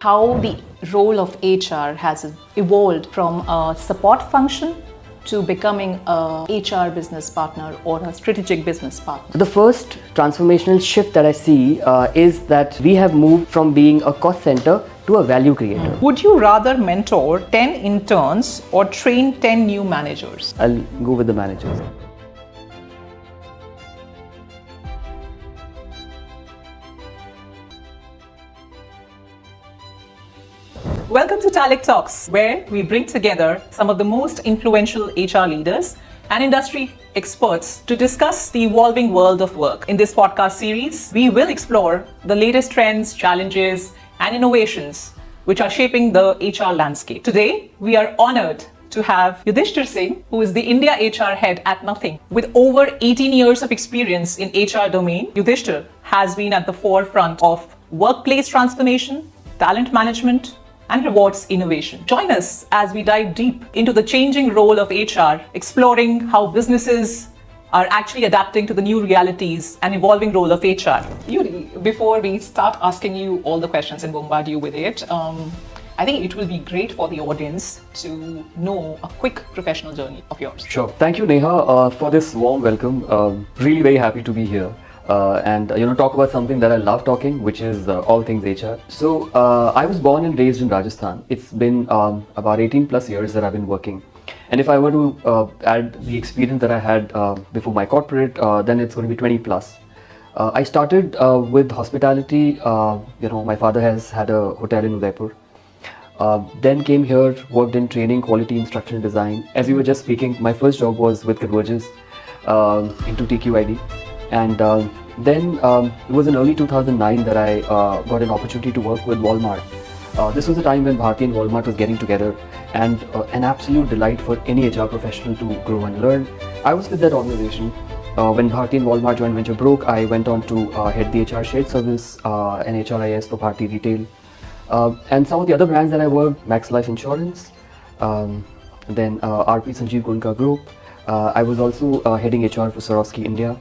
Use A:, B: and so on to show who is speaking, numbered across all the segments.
A: how the role of HR has evolved from a support function to becoming a HR business partner or a strategic business partner.
B: The first transformational shift that I see is that we have moved from being a cost center to a value creator.
A: Would you rather mentor 10 interns or train 10 new managers?
B: I'll go with the managers.
A: Welcome to Tallect Talks, where we bring together some of the most influential HR leaders and industry experts to discuss the evolving world of work. In this podcast series, we will explore the latest trends, challenges, and innovations which are shaping the HR landscape. Today, we are honored to have Yudhisthir Singh, who is the India HR head at Nothing. With over 18 years of experience in HR domain, Yudhisthir has been at the forefront of workplace transformation, talent management, and rewards innovation. Join us as we dive deep into the changing role of HR, exploring how businesses are actually adapting to the new realities and evolving role of HR. Yuri, before we start asking you all the questions and bombard you with it, I think it will be great for the audience to know a quick professional journey of yours.
B: Sure. Thank you, Neha, for this warm welcome. Really very happy to be here. And talk about something that I love talking, which is all things HR. So I was born and raised in Rajasthan. It's been about 18 plus years that I've been working. And if I were to add the experience that I had before my corporate, then it's going to be 20 plus. I started with hospitality. My father has had a hotel in Udaipur. Then came here, worked in training, quality, instructional design. As we were just speaking, my first job was with Converges into TQID. And then it was in early 2009 that I got an opportunity to work with Walmart. This was a time when Bharti and Walmart was getting together, and an absolute delight for any HR professional to grow and learn. I was with that organization. When Bharti and Walmart joint venture broke, I went on to head the HR shared service and HRIS for Bharti Retail. And some of the other brands that I worked, Max Life Insurance, then RP Sanjeev Gunka Group. I was also heading HR for Swarovski India.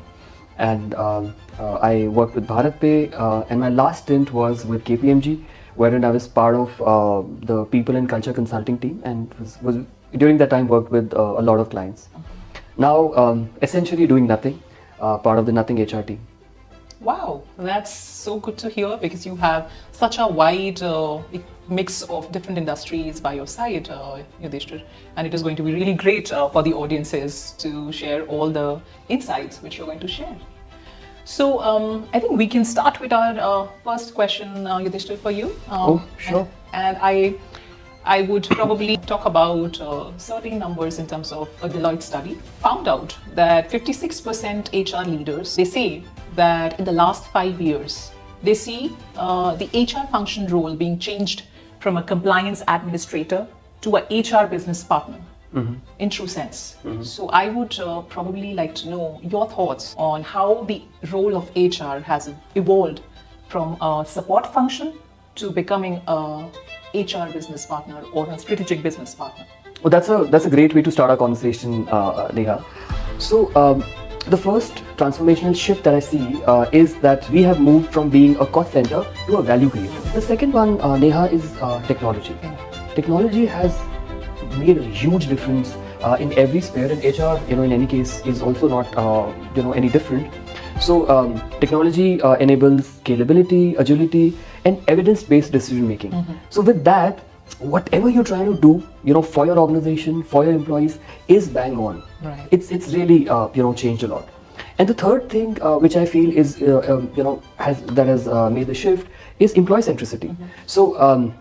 B: And I worked with Bharat Pay, and my last stint was with KPMG, wherein I was part of the people and culture consulting team, and was during that time worked with a lot of clients. Now, essentially doing nothing, part of the Nothing HR team.
A: Wow, that's so good to hear, because you have such a wide mix of different industries by your side, Yudhisthir, and it is going to be really great for the audiences to share all the insights which you're going to share. So I think we can start with our first question, Yudhisthir, for you.
B: Sure.
A: And I would probably talk about certain numbers in terms of a Deloitte study. Found out that 56% HR leaders, they say that in the last 5 years, they see the HR function role being changed from a compliance administrator to a HR business partner, in true sense. So I would probably like to know your thoughts on how the role of HR has evolved from a support function to becoming a HR business partner or a strategic business partner.
B: Well, that's a great way to start our conversation, Neha. So the first transformational shift that I see is that we have moved from being a cost center to a value creator. The second one, Neha, is technology. Technology has made a huge difference in every sphere, and HR, in any case, is also not, any different. So technology enables scalability, agility, and evidence-based decision making. So with that, whatever you're trying to do, for your organization, for your employees, is bang on.
A: Right.
B: It's really changed a lot. And the third thing which I feel is has made the shift is employee-centricity. So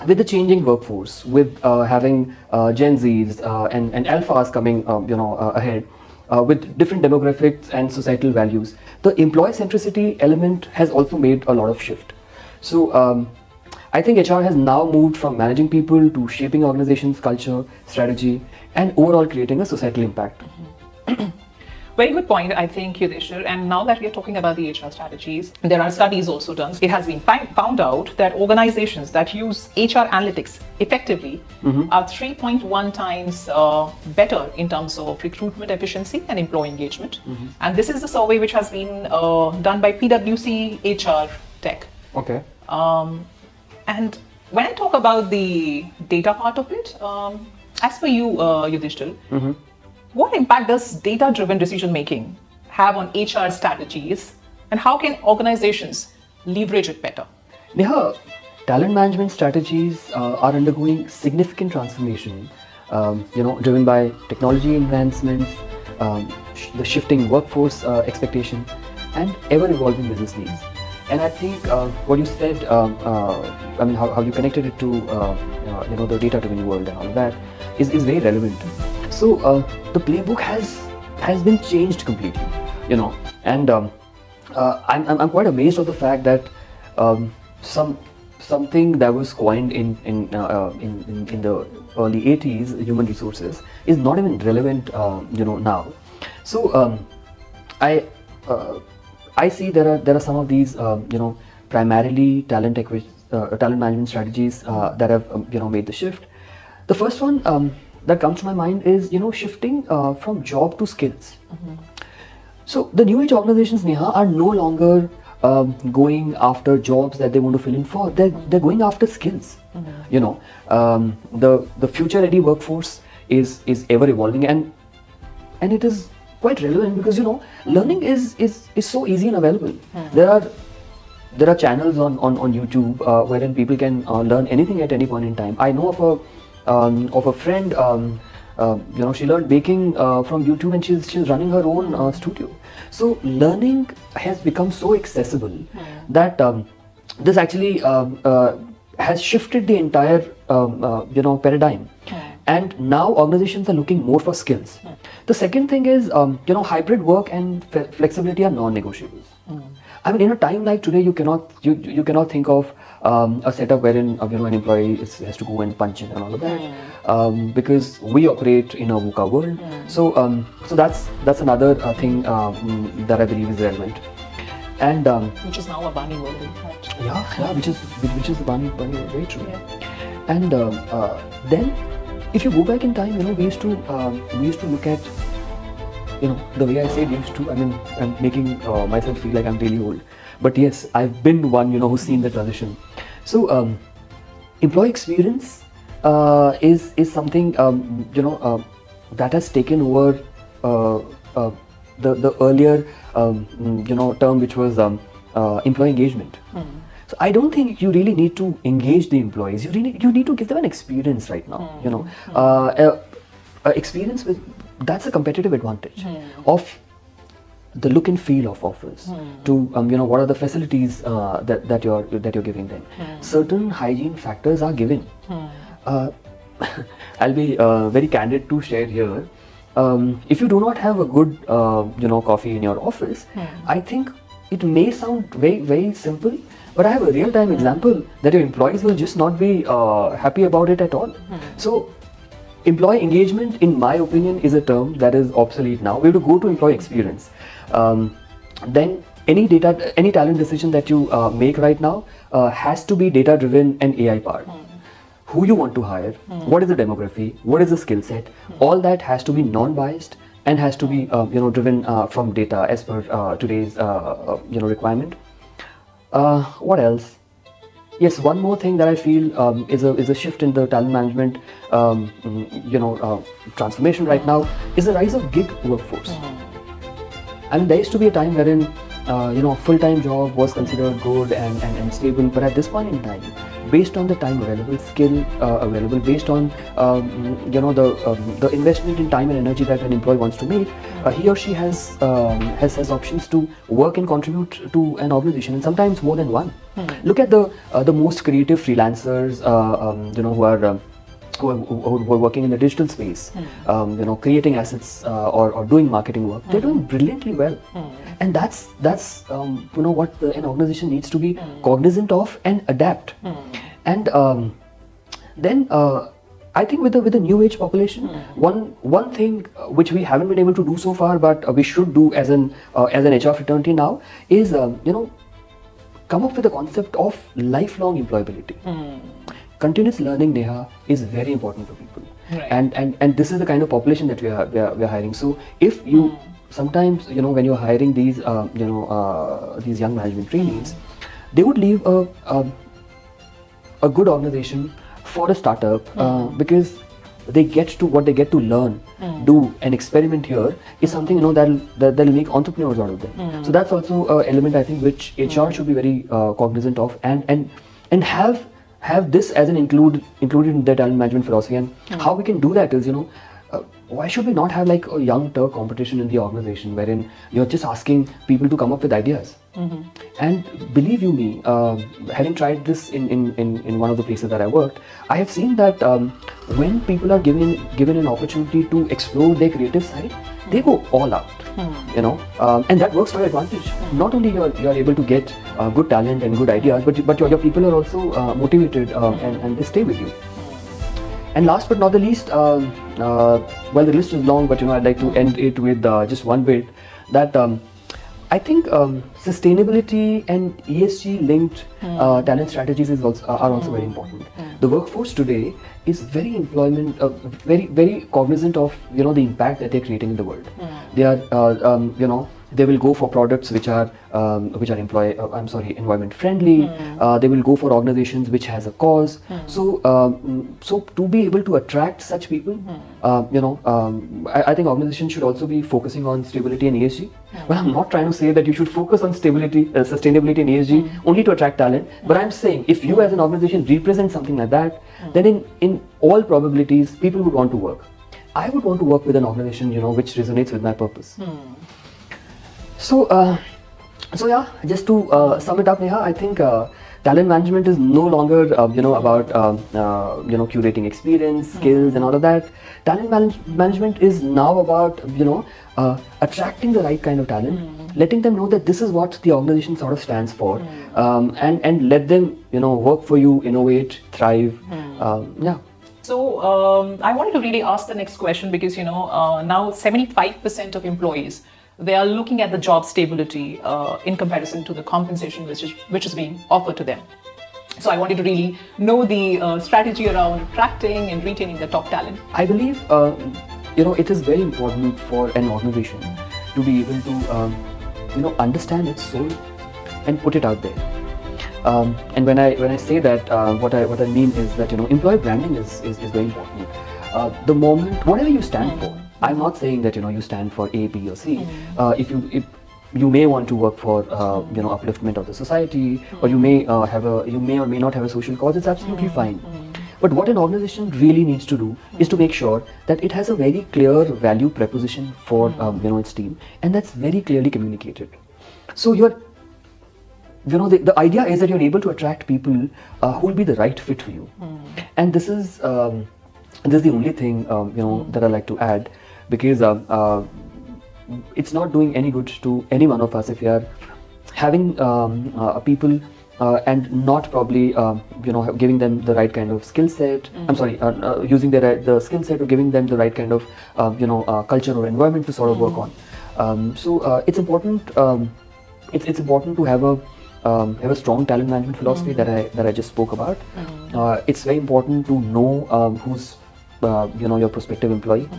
B: with the changing workforce, with having Gen Zs and Alphas coming ahead, with different demographics and societal values, the employee-centricity element has also made a lot of shift. So I think HR has now moved from managing people to shaping organizations' culture, strategy, and overall creating a societal impact.
A: Very good point, I think, Yudhisthir. And now that we are talking about the HR strategies, there are studies also done. It has been found out that organizations that use HR analytics effectively are 3.1 times better in terms of recruitment efficiency and employee engagement. And this is a survey which has been done by PwC HR Tech.
B: Okay.
A: And When I talk about the data part of it, as per you, Yudhisthir, what impact does data-driven decision making have on HR strategies, and how can organizations leverage it better?
B: Neha, talent management strategies are undergoing significant transformation, driven by technology advancements, the shifting workforce expectation, and ever-evolving business needs. And I think what you said, how you connected it to, the data-driven world and all that is very relevant. So the playbook has been changed completely, and I'm quite amazed of the fact that something that was coined in the early 80s, human resources, is not even relevant, now. So I see there are some of these, primarily talent management strategies that have made the shift. The first one that comes to my mind is shifting from job to skills. So the new age organizations, Neha, are no longer going after jobs that they want to fill in for. They're going after skills. The future ready workforce is ever evolving, and it is quite relevant because learning is so easy and available. There are channels on YouTube wherein people can learn anything at any point in time. I know of a friend, she learned baking from YouTube, and she's running her own studio. So learning has become so accessible that this actually has shifted the entire paradigm. And now organizations are looking more for skills. The second thing is, hybrid work and flexibility are non-negotiables. I mean, in a time like today, you cannot think of a setup wherein an employee has to go and punch in and all of that, because we operate in a VUCA world. So that's another thing that I believe is relevant. And
A: which is now a Bani world, in fact.
B: Yeah, which is the Bani world, very true.
A: Yeah.
B: And then, if you go back in time, we used to look at, the way I said used to, I'm making myself feel like I'm really old. But yes, I've been one, who's seen the transition. So, employee experience is something, that has taken over the earlier, term, which was employee engagement. So I don't think you really need to engage the employees. You need to give them an experience right now. Experience that's a competitive advantage of the look and feel of offers. To what are the facilities that you're giving them. Certain hygiene factors are given. I'll be very candid to share here. If you do not have a good coffee in your office, I think it may sound very, very simple, but I have a real-time example that your employees will just not be happy about it at all. So employee engagement, in my opinion, is a term that is obsolete now. We have to go to employee experience. Then any talent decision that you make right now has to be data-driven and AI-powered. Who you want to hire, what is the demography, what is the skill set, all that has to be non-biased and has to be driven from data as per today's requirement. What else? Yes, one more thing that I feel is a shift in the talent management transformation right now is the rise of gig workforce. I mean, there used to be a time wherein full-time job was considered good and stable, but at this point in time, based on the time available, skill available, based on the investment in time and energy that an employee wants to make, he or she has options to work and contribute to an organization, and sometimes more than one. Look at the most creative freelancers, who are working in the digital space, creating assets or doing marketing work. They're doing brilliantly well, and that's what an organization needs to be cognizant of and adapt. And then I think with the new age population, one thing which we haven't been able to do so far, but we should do as an HR fraternity now, is come up with the concept of lifelong employability. Continuous learning, Neha, is very important for people,
A: right.
B: and this is the kind of population that we are hiring. So if you sometimes when you're hiring these these young management trainees, they would leave a a good organization for a startup because they get to learn, do and experiment here is something that'll make entrepreneurs out of them. So that's also an element I think which HR should be very cognizant of and have this as an included in their talent management philosophy. And how we can do that is why should we not have like a young Turk competition in the organization wherein you're just asking people to come up with ideas? And believe you me, having tried this in one of the places that I worked, I have seen that when people are given an opportunity to explore their creative side, they go all out, and that works to your advantage. Not only you're able to get good talent and good ideas, but your people are also motivated and they stay with you. And last but not the least, well, the list is long, but I'd like to end it with just one bit that I think sustainability and ESG linked talent strategies are also very important. The workforce today is very very cognizant of the impact that they're creating in the world. They are they will go for products which are environment friendly. They will go for organizations which has a cause. So to be able to attract such people, I think organizations should also be focusing on stability and ESG. Well, I'm not trying to say that you should focus on stability, sustainability and ESG only to attract talent. But I'm saying if you as an organization represent something like that, then in all probabilities, people would want to work. I would want to work with an organization, which resonates with my purpose. So yeah, just to sum it up, Neha, I think talent management is no longer about curating experience, skills, and all of that. Talent management is now about attracting the right kind of talent, letting them know that this is what the organization sort of stands for, and let them work for you, innovate, thrive. Yeah.
A: So I wanted to really ask the next question because now 75% of employees, they are looking at the job stability in comparison to the compensation which is being offered to them. So I wanted to really know the strategy around attracting and retaining the top talent.
B: I believe it is very important for an organization to be able to understand its soul and put it out there. And when I say that, what I mean is that employee branding is very important. The moment whatever you stand for. I'm not saying that you stand for A, B, or C. If you may want to work for upliftment of the society, or you may or may not have a social cause. It's absolutely fine. But what an organization really needs to do is to make sure that it has a very clear value proposition for its team, and that's very clearly communicated. So the idea is that you're able to attract people who will be the right fit for you, and this is the only thing that I like to add. Because it's not doing any good to any one of us if we are having people and not probably giving them the right kind of skill set. I'm sorry, using the skill set or giving them the right kind of culture or environment to sort of work on. So it's important. It's important to have a strong talent management philosophy that I just spoke about. It's very important to know who's your prospective employee.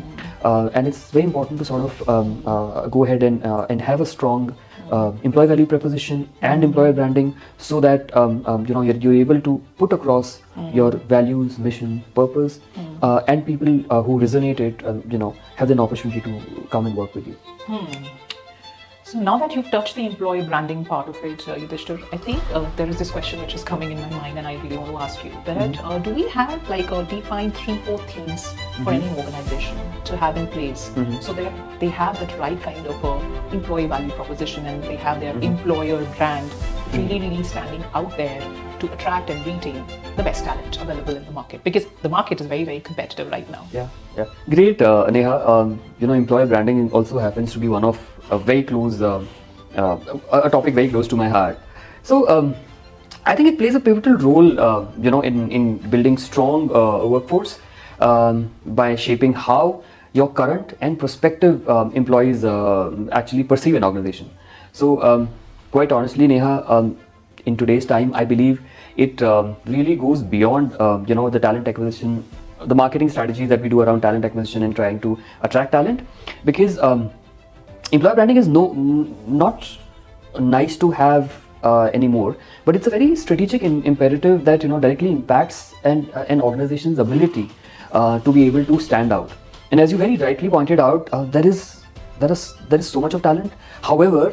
B: And it's very important to sort of go ahead and have a strong employee value proposition and employer branding, so that you're able to put across your values, mission, purpose, and people who resonate it, have an opportunity to come and work with you.
A: So now that you've touched the employee branding part of it, Yudhisthir, I think there is this question which is coming in my mind, and I really want to ask you that do we have like a defined 3-4 themes for any organization to have in place, so that they have that right kind of employee value proposition, and they have their employer brand really standing out there to attract and retain the best talent available in the market, because the market is very, very competitive right now.
B: Yeah. Great, Neha. Employer branding also happens to be one of a very close, a topic very close to my heart. So I think it plays a pivotal role, in building strong workforce by shaping how your current and prospective employees actually perceive an organization. So quite honestly, Neha, in today's time, I believe it really goes beyond the talent acquisition, the marketing strategies that we do around talent acquisition and trying to attract talent, because employer branding is not nice to have anymore, but it's a very strategic imperative that directly impacts an organization's ability to be able to stand out. And as you very rightly pointed out, there is so much of talent. However,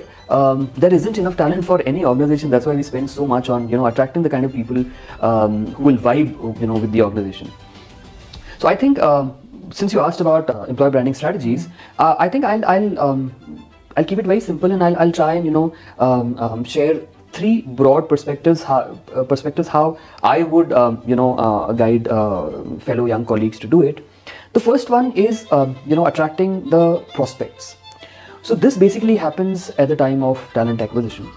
B: there isn't enough talent for any organization. That's why we spend so much on attracting the kind of people who will vibe with the organization. So I think since you asked about employee branding strategies, I think I'll keep it very simple, and I'll try and share three broad perspectives how I would guide fellow young colleagues to do it. The first one is attracting the prospects. So this basically happens at the time of talent acquisition.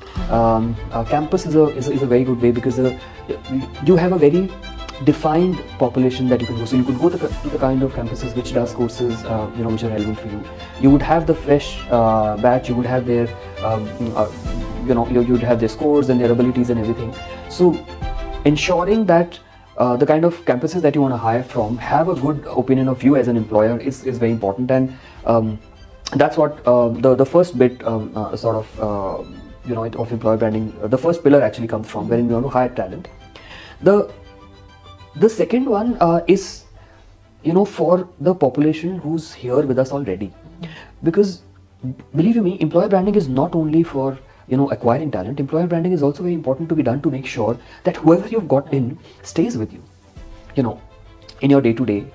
B: Campus is a very good way, because you have a very defined population that you can go. So you could go to the kind of campuses which does courses which are relevant for you. You would have the fresh batch. You would have their you would have their scores and their abilities and everything. So ensuring that the kind of campuses that you want to hire from have a good opinion of you as an employer is very important, and that's what the first bit of employer branding, the first pillar actually comes from, wherein you want to hire talent. The second one is for the population who's here with us already, because believe you me, employer branding is not only for acquiring talent. Employer branding is also very important to be done to make sure that whoever you've got in stays with you. In your day-to-day,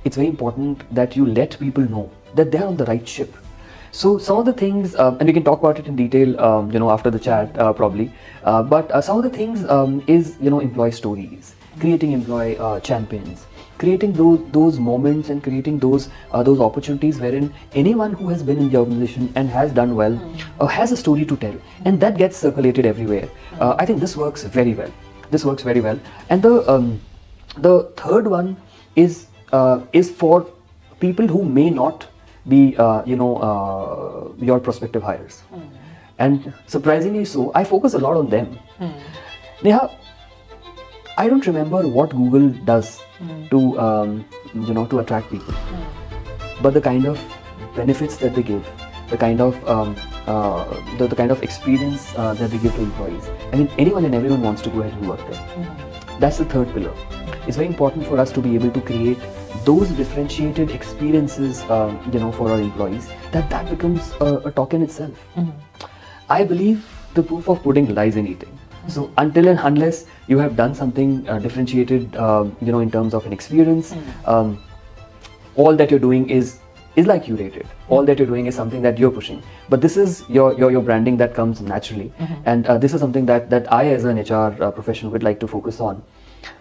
B: it's very important that you let people know that they're on the right ship. So some of the things, and we can talk about it in detail, after the chat probably. But some of the things is employee stories, creating employee champions, creating those moments, and creating those opportunities wherein anyone who has been in the organization and has done well has a story to tell, and that gets circulated everywhere. I think this works very well. And the third one is for people who may not be your prospective hires, and surprisingly so, I focus a lot on them. Neha, I don't remember what Google does to attract people, but the kind of benefits that they give, the kind of the kind of experience that they give to employees. I mean, anyone and everyone wants to go ahead and work there. That's the third pillar. It's very important for us to be able to create those differentiated experiences, for our employees. That becomes a talk in itself. I believe the proof of pudding lies in eating. So until and unless you have done something differentiated, in terms of an experience, all that you're doing is like curated. All that you're doing is something that you're pushing. But this is your branding that comes naturally, and this is something that I, as an HR professional, would like to focus on.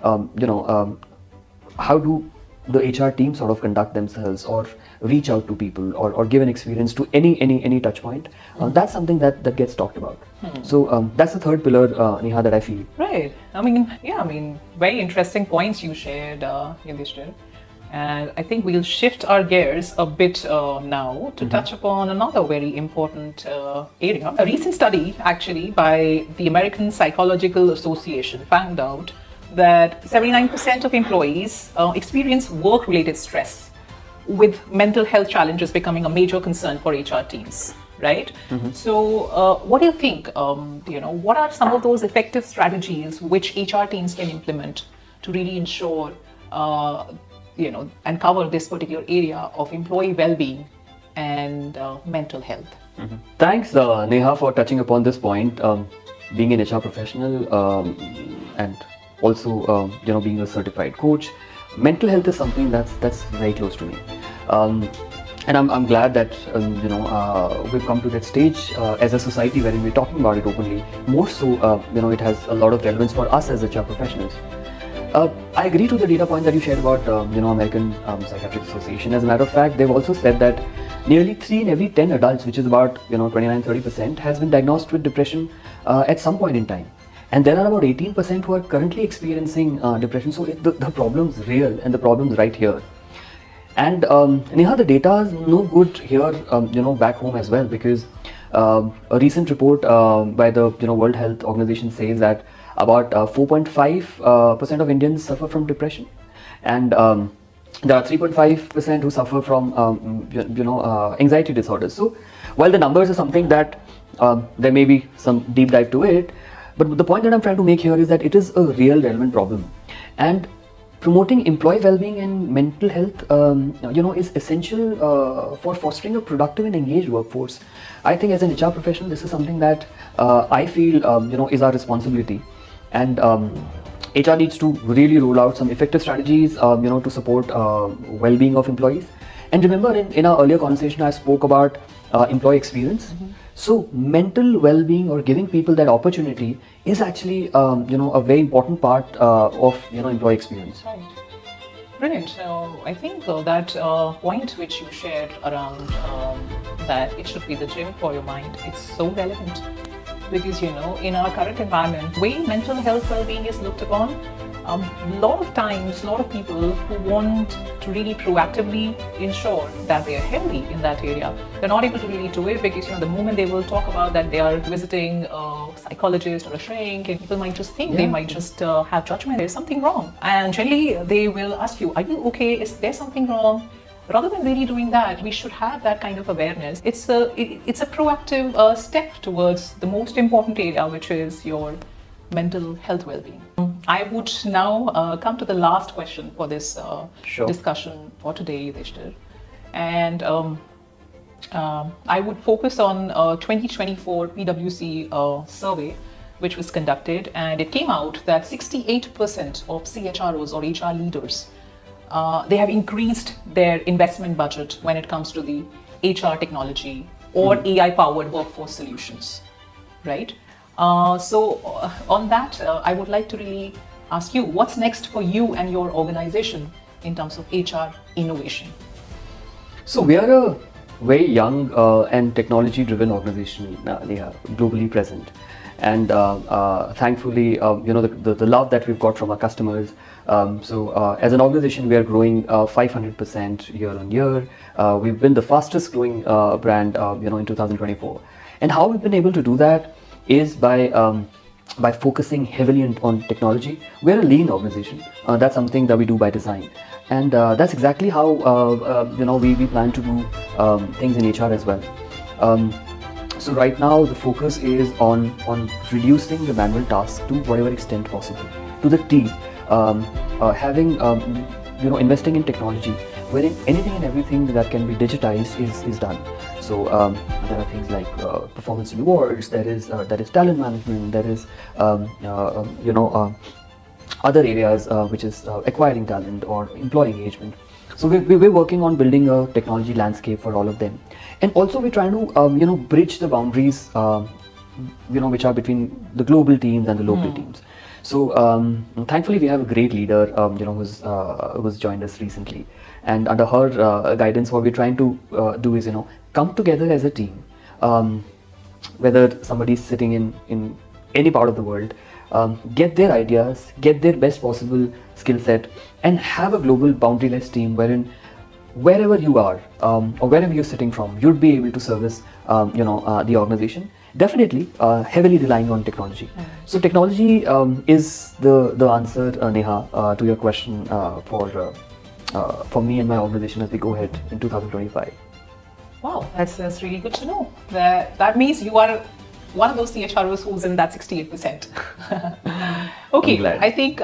B: How do the HR team sort of conduct themselves, or reach out to people, or give an experience to any touch point? That's something that gets talked about. So that's the third pillar, Neha, that I feel.
A: Right. I mean, very interesting points you shared, Yudhisthir. And I think we'll shift our gears a bit now to touch upon another very important area. A recent study, actually, by the American Psychological Association found out that 79% of employees experience work-related stress, with mental health challenges becoming a major concern for HR teams, right? So what do you think, what are some of those effective strategies which HR teams can implement to really ensure, and cover this particular area of employee well-being and mental health?
B: Thanks, Neha, for touching upon this point. Being an HR professional, and also being a certified coach, mental health is something that's very close to me, and I'm glad that we've come to that stage as a society wherein we're talking about it openly. More so, it has a lot of relevance for us as HR professionals. I agree to the data point that you shared about American Psychiatric Association. As a matter of fact, they've also said that nearly 3 in every 10 adults, which is about 29-30%, has been diagnosed with depression at some point in time. And there are about 18% who are currently experiencing depression. So the problem's real, and the problem's right here. And Neha, the data is no good here, back home as well, because a recent report by the World Health Organization says that about 4.5% of Indians suffer from depression, and there are 3.5% who suffer from anxiety disorders. So while the numbers are something that There may be some deep dive to it, but the point that I'm trying to make here is that it is a real relevant problem, and promoting employee well-being and mental health, is essential for fostering a productive and engaged workforce. I think as an HR professional, this is something that I feel, is our responsibility, and HR needs to really roll out some effective strategies, to support well-being of employees. And remember, in our earlier conversation, I spoke about employee experience. So mental well-being or giving people that opportunity is actually, a very important part of, employee experience.
A: Right. Brilliant. So I think that point which you shared around that it should be the gym for your mind, it's so relevant. Because, in our current environment, the way mental health well-being is looked upon, a lot of times, a lot of people who want to really proactively ensure that they are healthy in that area, they're not able to really do it because, the moment they will talk about that they are visiting a psychologist or a shrink, and people might just think, they might just have judgment, there's something wrong. And generally, they will ask you, are you okay? Is there something wrong? Rather than really doing that, we should have that kind of awareness. It's a proactive step towards the most important area, which is your mental health well-being. I would now come to the last question for this discussion for today, Yudhisthir. And I would focus on 2024 PwC survey, which was conducted, and it came out that 68% of CHROs or HR leaders they have increased their investment budget when it comes to the HR technology or AI-powered workforce solutions, right? So on that, I would like to really ask you, what's next for you and your organization in terms of HR innovation?
B: So we are a very young and technology-driven organization, Neha, globally present. And thankfully, the love that we've got from our customers. As an organization, we are growing 500% year on year. We've been the fastest growing brand, in 2024. And how we've been able to do that is by focusing heavily on technology. We're a lean organization. That's something that we do by design. And that's exactly how, we plan to do things in HR as well. So right now the focus is on reducing the manual tasks to whatever extent possible to the T, investing in technology wherein anything and everything that can be digitized is done. So there are things like performance rewards, there is talent management, there is other areas which is acquiring talent or employee engagement. So we're working on building a technology landscape for all of them. And also we're trying to, bridge the boundaries, which are between the global teams and the local teams. So thankfully we have a great leader, who's joined us recently. And under her guidance, what we're trying to do is, come together as a team. Whether somebody's sitting in any part of the world, get their ideas, get their best possible skill set, and have a global boundaryless team wherein wherever you are or wherever you're sitting from, you'd be able to service the organization. Definitely heavily relying on technology. So technology is the answer, Neha, to your question for me and my organization as we go ahead in 2025.
A: Wow, that's really good to know. That means you are one of those CHROs who's in that 68%. Okay, I think,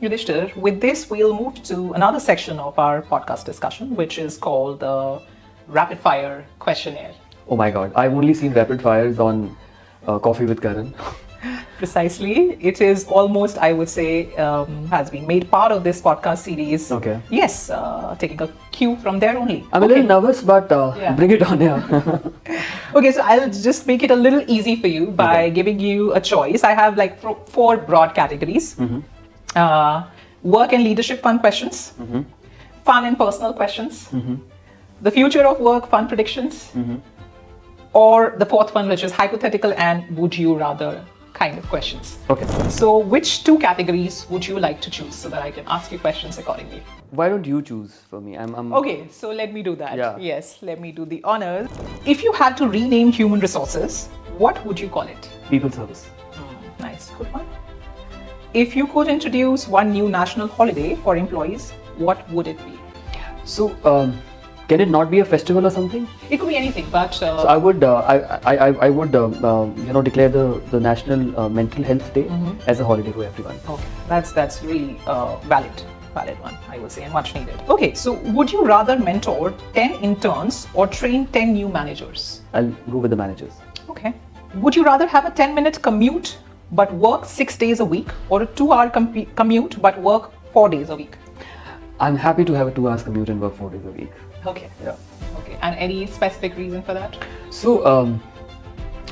A: Yudhisthir, with this, we'll move to another section of our podcast discussion, which is called the Rapid Fire Questionnaire.
B: Oh my God, I've only seen rapid fires on Coffee with Karan.
A: Precisely. It is almost, I would say, has been made part of this podcast series.
B: Okay.
A: Yes, taking a cue from there only.
B: I'm a little nervous, but bring it on, yeah.
A: Okay, so I'll just make it a little easy for you by giving you a choice. I have like four broad categories. Work and leadership fun questions, fun and personal questions, the future of work fun predictions, or the fourth one, which is hypothetical and would you rather kind of questions.
B: Okay.
A: So which two categories would you like to choose so that I can ask you questions accordingly?
B: Why don't you choose for me?
A: Okay, so let me do that.
B: Yeah.
A: Yes, let me do the honors. If you had to rename human resources, what would you call it?
B: People service.
A: Nice, good one. If you could introduce one new national holiday for employees, what would it be?
B: So Can it not be a festival or something?
A: It could be anything, but
B: So I would, declare the National Mental Health Day as a holiday for everyone.
A: okay, that's really valid one, I would say, and much needed. Okay, so would you rather mentor 10 interns or train 10 new managers?
B: I'll go with the managers.
A: Okay. Would you rather have a 10-minute commute but work 6 days a week, or a 2-hour commute but work 4 days a week?
B: I'm happy to have a 2 hours commute and work 4 days a week.
A: Okay.
B: Yeah.
A: Okay. And any specific reason for that?
B: So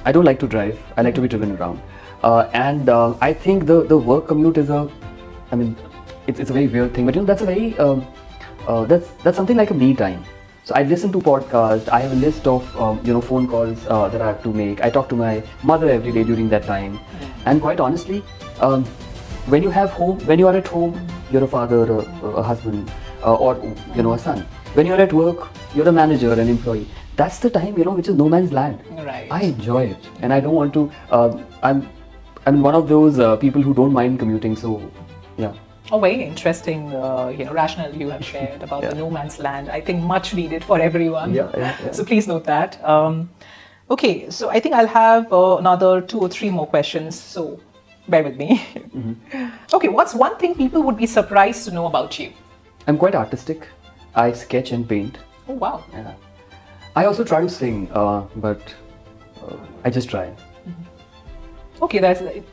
B: I don't like to drive. I like to be driven around, and I think the work commute is it's a very weird thing. But that's a very that's something like a me time. So I listen to podcasts. I have a list of phone calls that I have to make. I talk to my mother every day during that time, and quite honestly, when you are at home, you're a father, a husband, or a son. When you're at work, you're a manager, an employee. That's the time which is no man's land.
A: Right.
B: I enjoy it, and I don't want to. I'm one of those people who don't mind commuting. So, yeah.
A: A very interesting, rationale you have shared about the no man's land. I think much needed for everyone.
B: Yeah.
A: So please note that. Okay, so I think I'll have another 2 or 3 more questions. So bear with me. Okay, what's one thing people would be surprised to know about you?
B: I'm quite artistic. I sketch and paint.
A: Oh wow.
B: Yeah. I also try to sing, but I just try.
A: Okay,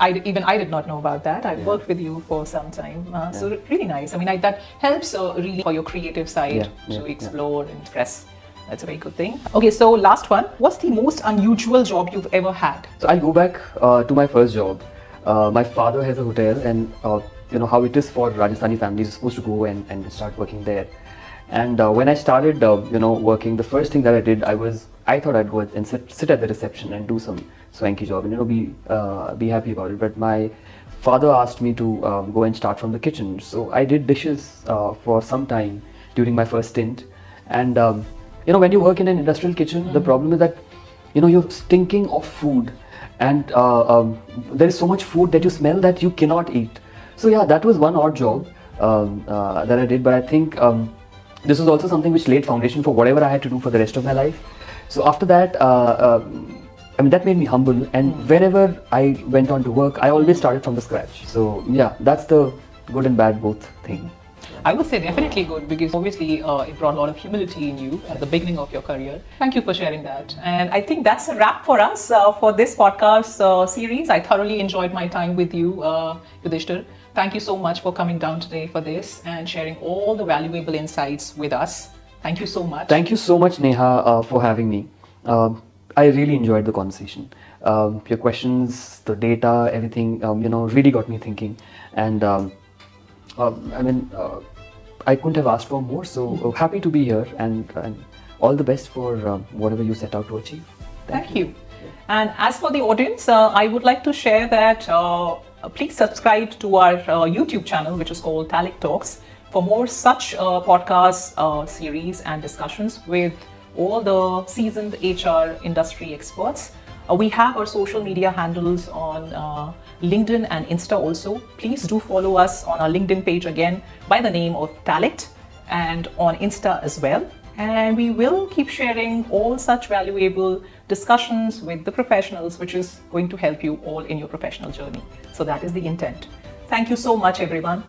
A: I did not know about that. I've worked with you for some time, so really nice. I mean, that helps really for your creative side to explore and express. That's a very good thing. Okay, so last one. What's the most unusual job you've ever had?
B: So I'll go back to my first job. My father has a hotel, and how it is for Rajasthani families, you're supposed to go and start working there. And when I started, working, the first thing that I did, I thought I'd go and sit at the reception and do some swanky job and be happy about it. But my father asked me to go and start from the kitchen, so I did dishes for some time during my first stint. And when you work in an industrial kitchen, the problem is that you're stinking of food, and there is so much food that you smell that you cannot eat. So yeah, that was one odd job that I did, but I think this was also something which laid foundation for whatever I had to do for the rest of my life. So after that, that made me humble, and whenever I went on to work, I always started from the scratch. So yeah, that's the good and bad both thing.
A: I would say definitely good, because obviously it brought a lot of humility in you at the beginning of your career. Thank you for sharing that. And I think that's a wrap for us for this podcast series. I thoroughly enjoyed my time with you, Yudhisthir. Thank you so much for coming down today for this and sharing all the valuable insights with us. Thank you so much.
B: Thank you so much, Neha, for having me. I really enjoyed the conversation. Your questions, the data, everything, really got me thinking. And I couldn't have asked for more. So happy to be here, and all the best for whatever you set out to achieve.
A: Thank you. And as for the audience, I would like to share that please subscribe to our YouTube channel, which is called Tallect Talks, for more such podcast series and discussions with all the seasoned HR industry experts. We have our social media handles on LinkedIn and Insta also. Please do follow us on our LinkedIn page again by the name of Tallect, and on Insta as well. And we will keep sharing all such valuable discussions with the professionals, which is going to help you all in your professional journey. So that is the intent. Thank you so much, everyone.